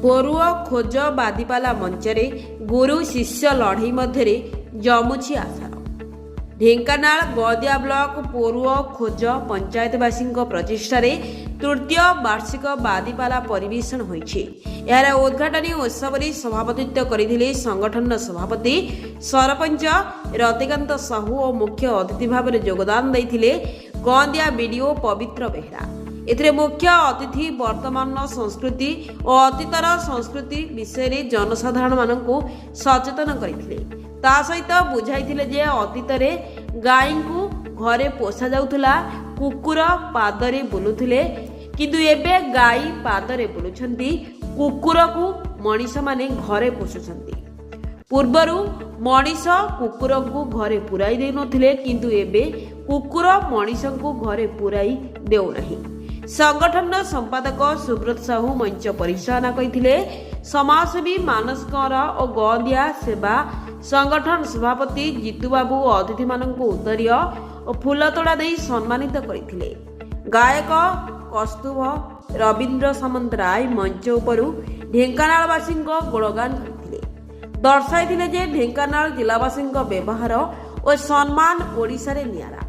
ପୋରୁଅ ଖୋଜ ବାଦିପାଲା ମଞ୍ଚରେ ଗୁରୁ ଶିଷ୍ୟ ଲଢ଼େଇ ମଧ୍ୟରେ ଜମୁଛି ଆଶାର। ଢେଙ୍କାନାଳ ଗଦିଆ ବ୍ଲକ ପୋରୁଅ ଖୋଜ ପଞ୍ଚାୟତବାସୀଙ୍କ ପ୍ରଚେଷ୍ଟାରେ ତୃତୀୟ ବାର୍ଷିକ ବାଦିପାଲା ପରିବେଷଣ ହୋଇଛି। ଏହାର ଉଦ୍ଘାଟନୀ ଉତ୍ସବରେ ସଭାପତିତ୍ୱ କରିଥିଲେ ସଂଗଠନର ସଭାପତି ସରପଞ୍ଚ ରତିକାନ୍ତ ସାହୁ ଓ ମୁଖ୍ୟ ଅତିଥି ଭାବରେ ଯୋଗଦାନ ଦେଇଥିଲେ ଗଦିଆ ବିଡିଓ ପବିତ୍ର ବେହେରା। ଏଥିରେ ମୁଖ୍ୟ ଅତିଥି ବର୍ତ୍ତମାନର ସଂସ୍କୃତି ଓ ଅତୀତର ସଂସ୍କୃତି ବିଷୟରେ ଜନସାଧାରଣମାନଙ୍କୁ ସଚେତନ କରିଥିଲେ। ତା ସହିତ ବୁଝାଇଥିଲେ ଯେ ଅତୀତରେ ଗାଈଙ୍କୁ ଘରେ ପୋଷା ଯାଉଥିଲା, କୁକୁର ପାଦରେ ବୁଲୁଥିଲେ, କିନ୍ତୁ ଏବେ ଗାଈ ପାଦରେ ବୁଲୁଛନ୍ତି, କୁକୁରକୁ ମଣିଷମାନେ ଘରେ ପୋଷୁଛନ୍ତି। ପୂର୍ବରୁ ମଣିଷ କୁକୁରଙ୍କୁ ଘରେ ପୁରାଇ ଦେଉନଥିଲେ, କିନ୍ତୁ ଏବେ କୁକୁର ମଣିଷଙ୍କୁ ଘରେ ପୁରାଇ ଦେଉନାହିଁ। ସଂଗଠନର ସମ୍ପାଦକ ସୁବ୍ରତ ସାହୁ ମଞ୍ଚ ପରିଚାଳନା କରିଥିଲେ। ସମାଜସେବୀ ମାନସ କର ଓ ଗଦିଆ ସେବା ସଂଗଠନ ସଭାପତି ଜିତୁବାବୁ ଅତିଥିମାନଙ୍କୁ ଉତ୍ତରୀୟ ଓ ଫୁଲତୋଡ଼ା ଦେଇ ସମ୍ମାନିତ କରିଥିଲେ। ଗାୟକ କସ୍ତୁଭ ରବୀନ୍ଦ୍ର ସାମନ୍ତରାୟ ମଞ୍ଚ ଉପରୁ ଢେଙ୍କାନାଳବାସୀଙ୍କ ଗୁଣଗାନ କରିଥିଲେ। ଦର୍ଶାଇଥିଲେ ଯେ ଢେଙ୍କାନାଳ ଜିଲ୍ଲାବାସୀଙ୍କ ବ୍ୟବହାର ଓ ସମ୍ମାନ ଓଡ଼ିଶାରେ ନିଆରା।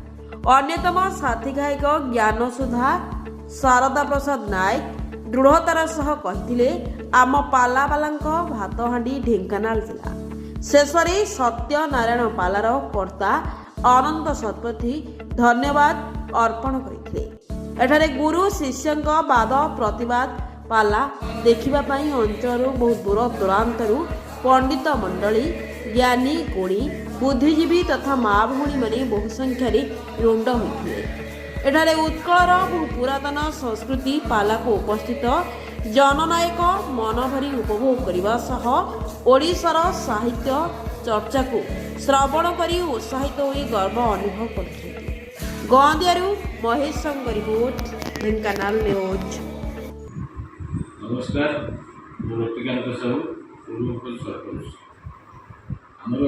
ଅନ୍ୟତମ ସାଥୀ ଗାୟକ ଜ୍ଞାନସୁଧା ଶାରଦା ପ୍ରସାଦ ନାୟକ ଦୃଢ଼ତାର ସହ କହିଥିଲେ, ଆମ ପାଲାବାଲାଙ୍କ ଭାତହାଣ୍ଡି ଢେଙ୍କାନାଳ ଜିଲ୍ଲା। ଶେଷରେ ସତ୍ୟନାରାୟଣ ପାଲାର କର୍ତ୍ତା ଅନନ୍ତ ଶତପଥୀ ଧନ୍ୟବାଦ ଅର୍ପଣ କରିଥିଲେ। ଏଠାରେ ଗୁରୁ ଶିଷ୍ୟଙ୍କ ବାଦ ପ୍ରତିବାଦ ପାଲା ଦେଖିବା ପାଇଁ ଅଞ୍ଚଳରୁ ବହୁ ଦୂର ଦୂରାନ୍ତରୁ ପଣ୍ଡିତ ମଣ୍ଡଳୀ, ଜ୍ଞାନୀ ଗୁଣୀ, ବୁଦ୍ଧିଜୀବୀ ତଥା ମା ଭଉଣୀମାନେ ବହୁ ସଂଖ୍ୟାରେ ରୁଣ୍ଡ ହୋଇଥିଲେ। ଏଠାରେ ଉତ୍କଳର ବହୁ ପୁରାତନ ସଂସ୍କୃତି ପାଲାକୁ ଉପସ୍ଥିତ ଜନନାୟକ ମନଭରି ଉପଭୋଗ କରିବା ସହ ଓଡ଼ିଶାର ସାହିତ୍ୟ ଚର୍ଚ୍ଚାକୁ ଶ୍ରବଣ କରି ଉତ୍ସାହିତ ହୋଇ ଗର୍ବ ଅନୁଭବ କରୁଛନ୍ତି। ଗଦିଆରୁ ମହେଶଙ୍କ ରିପୋର୍ଟ, ଢେଙ୍କାନାଳ ନ୍ୟୁଜ୍। ନମସ୍କାର, ମୁଁ ରତିକାନ୍ତ ସାହୁ, ପୂର୍ବପୋଲ ସରପଞ୍ଚ। ଆମର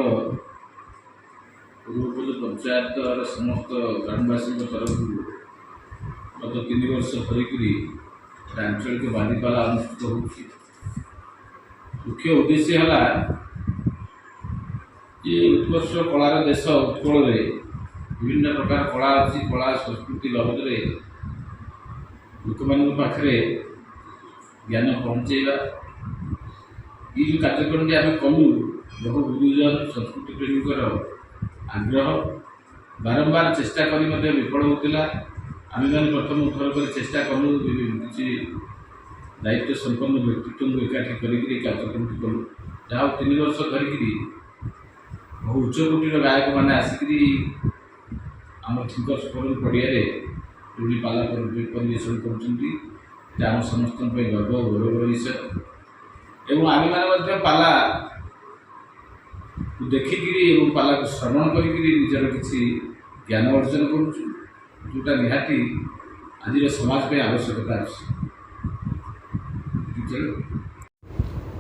ପୂର୍ବପୋଲ ପଞ୍ଚାୟତର ସମସ୍ତ ଗ୍ରାମବାସୀଙ୍କ ତରଫରୁ ଗତ 3 ବର୍ଷ ଧରିକରି ଆଞ୍ଚଳିକ ବାଦିପାଲା ଅନୁଷ୍ଠିତ ହେଉଛି। ମୁଖ୍ୟ ଉଦ୍ଦେଶ୍ୟ ହେଲା ଯେ ଉତ୍କର୍ଷ କଳାର ଦେଶ ଉତ୍କଳରେ ବିଭିନ୍ନ ପ୍ରକାର କଳା ଅଛି। କଳା ସଂସ୍କୃତି ବାବଦରେ ଲୋକମାନଙ୍କ ପାଖରେ ଜ୍ଞାନ ପହଞ୍ଚାଇବା। ଏଇ ଯେଉଁ କାର୍ଯ୍ୟକ୍ରମଟି ଆମେ କଲୁ, ବହୁ ଗୁରୁଜନ ସଂସ୍କୃତି ପ୍ରେମୀଙ୍କର ଆଗ୍ରହ, ବାରମ୍ବାର ଚେଷ୍ଟା କରି ମଧ୍ୟ ବିଫଳ ହେଉଥିଲା। ଆମେମାନେ ପ୍ରଥମ ଥର କରି ଚେଷ୍ଟା କଲୁ, କିଛି ଦାୟିତ୍ୱ ସମ୍ପନ୍ନ ବ୍ୟକ୍ତିତ୍ୱଙ୍କୁ ଏକାଠି କରିକିରି କାର୍ଯ୍ୟକ୍ରମଟି କଲୁ। ଯାହା ହଉ 3 ବର୍ଷ ଧରିକିରି ବହୁ ଉଚ୍ଚକୋଟୀର ଗାୟକମାନେ ଆସିକିରି ଆମ ଥିଙ୍କର୍ସ ଫୋରମ୍ ପଡ଼ିଆରେ ଯୋଉଠି ପାଲା ପରିବେଷଣ କରୁଛନ୍ତି, এটা ଆମ ସମସ୍ତଙ୍କ ପାଇଁ ଗର୍ବ ଓ ଗୌରବର ବିଷୟ। ଏବଂ ଆମେମାନେ ମଧ୍ୟ ପାଲାକୁ ଦେଖିକିରି ଏବଂ ପାଲାକୁ ଶ୍ରବଣ କରିକିରି ନିଜର କିଛି ଜ୍ଞାନ ଅର୍ଜନ କରୁଛୁ, ଯେଉଁଟା ନିହାତି ଆଜିର ସମାଜ ପାଇଁ ଆବଶ୍ୟକତା ଅଛି।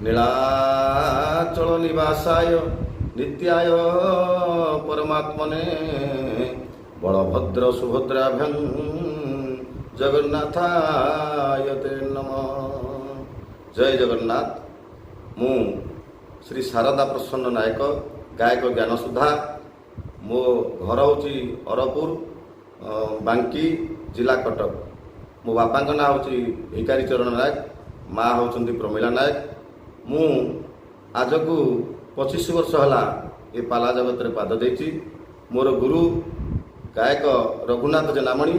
ନୀଳାଚଳ ନିବାସାୟ ନିତ୍ୟାୟ ପରମାତ୍ମନେ ବଳଭଦ୍ର ସୁଭଦ୍ରାଭ୍ୟଂ ଜଗନ୍ନାଥାୟ ତେ ନମଃ। ଜୟ ଜଗନ୍ନାଥ। ମୁଁ ଶ୍ରୀ ଶାରଦା ପ୍ରସନ୍ନ ନାୟକ, ଗାୟକ ଜ୍ଞାନସୁଧା। ମୋ ଘର ହେଉଛି ଅରପୁର, ବାଙ୍କି ଜିଲ୍ଲା କଟକ। ମୋ ବାପାଙ୍କ ନାଁ ହେଉଛି ଭିକାରୀ ଚରଣ ନାୟକ, ମାଆ ହେଉଛନ୍ତି ପ୍ରମିଳା ନାୟକ। ମୁଁ ଆଜକୁ 25 ବର୍ଷ ହେଲା ଏ ପାଲା ଜଗତରେ ପାଦ ଦେଇଛି। ମୋର ଗୁରୁ ଗାୟକ ରଘୁନାଥ ଜେନାମଣି,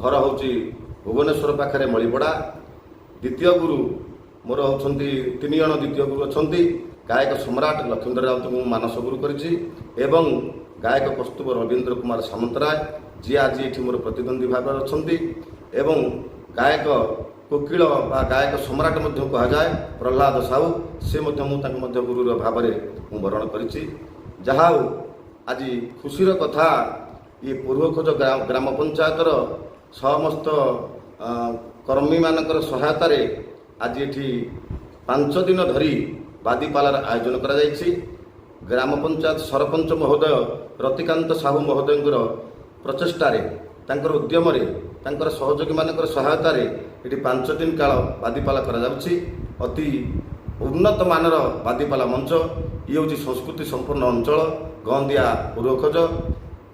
ଘର ହେଉଛି ଭୁବନେଶ୍ୱର ପାଖରେ ମଳିପଡ଼ା। ଦ୍ୱିତୀୟ ଗୁରୁ ମୋର ହେଉଛନ୍ତି 3 ଜଣ ଦ୍ୱିତୀୟ ଗୁରୁ ଅଛନ୍ତି। ଗାୟକ ସମ୍ରାଟ ଲକ୍ଷ୍ମୀଧର ରାଉତଙ୍କୁ ମୁଁ ମାନସ ଗୁରୁ କରିଛି ଏବଂ ଗାୟକ କସ୍ତୁଭ ରବୀନ୍ଦ୍ର କୁମାର ସାମନ୍ତରାୟ, ଯିଏ ଆଜି ଏଠି ମୋର ପ୍ରତିଦ୍ୱନ୍ଦ୍ୱୀ ଭାବରେ ଅଛନ୍ତି, ଏବଂ ଗାୟକ କୋକିଳ ବା ଗାୟକ ସମ୍ରାଟ ମଧ୍ୟ କୁହାଯାଏ ପ୍ରହ୍ଲାଦ ସାହୁ, ସେ ମଧ୍ୟ ମୁଁ ତାଙ୍କୁ ମଧ୍ୟ ଗୁରୁର ଭାବରେ ମୁଁ ବରଣ କରିଛି। ଯାହା ହେଉ ଆଜି ଖୁସିର କଥା, ଏ ପୂର୍ବଖୋଜ ଗ୍ରାମ ପଞ୍ଚାୟତର ସମସ୍ତ କର୍ମୀମାନଙ୍କର ସହାୟତାରେ ଆଜି ଏଠି 5 ଦିନ ଧରି ବାଦିପାଲାର ଆୟୋଜନ କରାଯାଇଛି। ଗ୍ରାମ ପଞ୍ଚାୟତ ସରପଞ୍ଚ ମହୋଦୟ ରତିକାନ୍ତ ସାହୁ ମହୋଦୟଙ୍କର ପ୍ରଚେଷ୍ଟାରେ, ତାଙ୍କର ଉଦ୍ୟମରେ, ତାଙ୍କର ସହଯୋଗୀମାନଙ୍କର ସହାୟତାରେ ଏଠି 5 ଦିନ କାଳ ବାଦିପାଲା କରାଯାଉଛି। ଅତି ଉନ୍ନତ ମାନର ବାଦିପାଲା ମଞ୍ଚ। ଇଏ ହେଉଛି ସଂସ୍କୃତି ସମ୍ପନ୍ନ ଅଞ୍ଚଳ ଗନ୍ଦିଆ ପୂର୍ବଖୋଜ।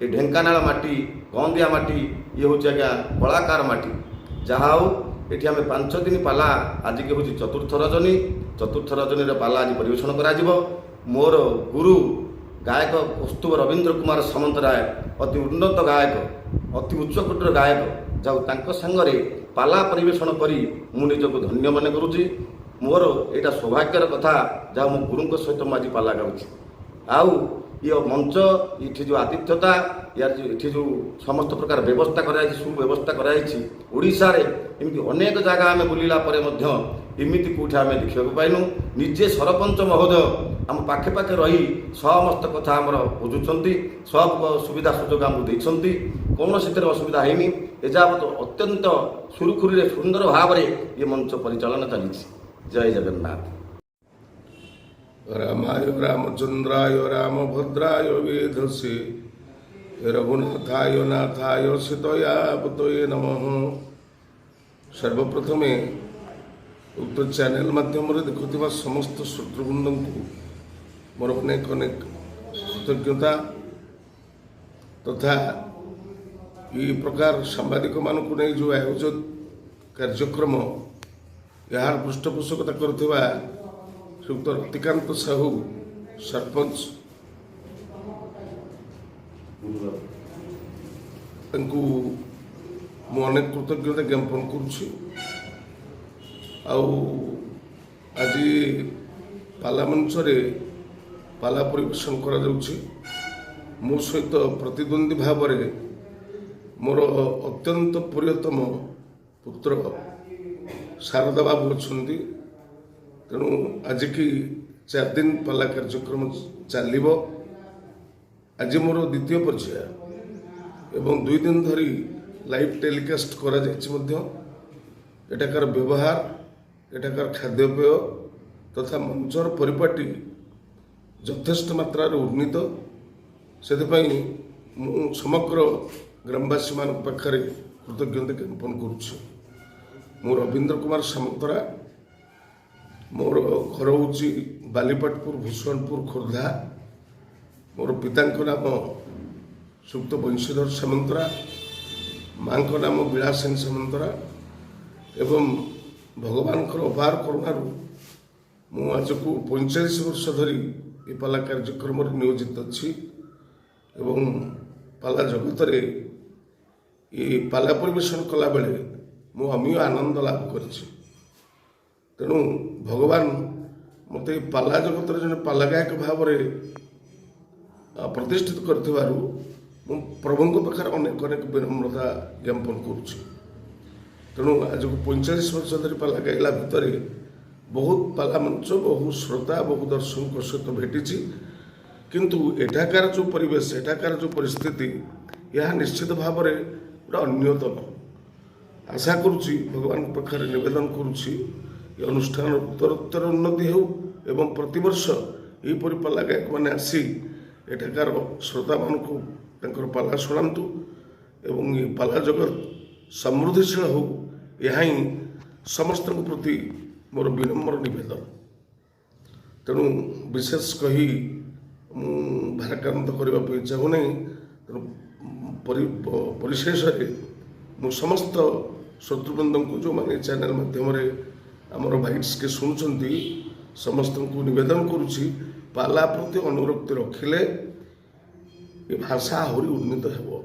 ଏ ଢେଙ୍କାନାଳ ମାଟି ଗନ୍ଦିଆ ମାଟି ଇଏ ହେଉଛି ଆଜ୍ଞା କଳାକାର ମାଟି। ଯାହା ହେଉ ଏଠି ଆମେ 5 ଦିନ ପାଲା, ଆଜିକି ହେଉଛି ଚତୁର୍ଥ ରଜନୀ। ଚତୁର୍ଥ ରଜନୀର ପାଲା ଆଜି ପରିବେଷଣ କରାଯିବ। ମୋର ଗୁରୁ ଗାୟକ କୌସ୍ତୁଭ ରବୀନ୍ଦ୍ର କୁମାର ସାମନ୍ତରାୟ ଅତି ଉନ୍ନତ ଗାୟକ, ଅତି ଉଚ୍ଚକୋଟୀର ଗାୟକ। ଯାଉ ତାଙ୍କ ସାଙ୍ଗରେ ପାଲା ପରିବେଷଣ କରି ମୁଁ ନିଜକୁ ଧନ୍ୟ ମନେ କରୁଛି। ମୋର ଏଇଟା ସୌଭାଗ୍ୟର କଥା, ଯାହା ମୋ ଗୁରୁଙ୍କ ସହିତ ମୁଁ ଆଜି ପାଲା ଗାଉଛି। ଆଉ ଇଏ ମଞ୍ଚ, ଏଠି ଯେଉଁ ଆତିଥ୍ୟତା, ଏଠି ଯେଉଁ ସମସ୍ତ ପ୍ରକାର ବ୍ୟବସ୍ଥା କରାଯାଇଛି, ସୁବ୍ୟବସ୍ଥା କରାଯାଇଛି, ଓଡ଼ିଶାରେ ଏମିତି ଅନେକ ଜାଗା ଆମେ ବୁଲିଲା ପରେ ମଧ୍ୟ ଏମିତି କେଉଁଠି ଆମେ ଦେଖିବାକୁ ପାଇନୁ। ନିଜେ ସରପଞ୍ଚ ମହୋଦୟ ଆମ ପାଖେ ପାଖେ ରହି ସମସ୍ତ କଥା ଆମର ବୁଝୁଛନ୍ତି, ସବୁ ସୁବିଧା ସୁଯୋଗ ଆମକୁ ଦେଇଛନ୍ତି, କୌଣସିଥିରେ ଅସୁବିଧା ହେଇନି। ଏଯାବତ ଅତ୍ୟନ୍ତ ସୁରୁଖୁରୁରେ ସୁନ୍ଦର ଭାବରେ ଏ ମଞ୍ଚ ପରିଚାଳନା ଚାଲିଛି। ଜୟ ଜଗନ୍ନାଥ। रामाय रामचंद्राय रामभद्राय वेधसे रघुनाथाय नाथाय सीतया पतये नमः। सर्वप्रथमे उक्त चैनल माध्यम देखुवा समस्त श्रोतृवृंद को मोर अनेक अनेक कृतज्ञता तथा ये प्रकार सांबादिक मानक नहीं जो आयोजित कार्यक्रम यार पृष्ठपोषकता करुवा श्रीयुक्त रतिकांत साहू सरपंच अनेक कृतज्ञता ज्ञापन करुच्ची। आज पाला मंच पाला परिवेशन करा जाउछि। मो सहित प्रतिद्वंदी भाव मोर अत्यंत प्रियतम पुत्र शारदा बाबू अच्छी। तेणु आज की 4 दिन पाला कार्यक्रम चलो। आज मोर द्वितीय पर्याय एवं 2 दिन धरी लाइव टेलीकास्ट करा एठाकार व्यवहार, एठाकार खाद्यपेय तथा मंचर परिपाटी यथेष्ट मात्रा उन्नीत। से समग्र ग्रामवासी मान पाखे कृतज्ञता ज्ञापन करुच्ची। मु रवींद्र कुमार सामंतरा, मोर घर हूँ बालीपाटपुर भूषणपुर खोर्धा। मोर पिता नाम सुक्त बंशीधर सामंतरा, माँ नाम विलासिनी सामंतरा। एवं भगवान अपार करुणार मु आज को 45 वर्ष धरी ये पाला कार्यक्रम नियोजित अच्छी। एवं पाला जगत ये पाला परिवेशन कला बेले मु अमीय आनंद लाभ करिछि। तेणु भगवान मत पाला जगत जन पाला गायक भाव प्रतिष्ठित कर प्रभु पाखे अनेक अनेक विनम्रता ज्ञापन करुच्ची। तेणु आज को 45 वर्ष धरी पाला गाइला भितर बहुत पाला मंच, बहुत श्रोता, बहुत दर्शक सहित भेटी। किंतु एठाकार जो परिवेश, एठाकार जो परिस्थिति, यह निश्चित भाव में पूरा अन्यतम। आशा करुच्ची भगवान पाखे निवेदन करुच्ची ये अनुष्ठान उत्तरोत्तर उन्नति हो एवं प्रतिवर्ष यहीपरि पाला गायक मैंने आसी एठाकार श्रोता मान को पाला शुणातु एवं ये पाला जगत समृद्धिशील हो, यह ही समस्त प्रति मोर विनम्र निवेदन। तेणु विशेष कही भाराक्रांत करने चाहूना। तेणु परिशेष मु समस्त शत्रुबंध को जो मैंने चैनल माध्यम आमर भाइट्स के शुणुंट समस्त को निवेदन करुच्ची पाला प्रति अनुरक्ति रखिले ये भाषा आहरी उन्नीत हो।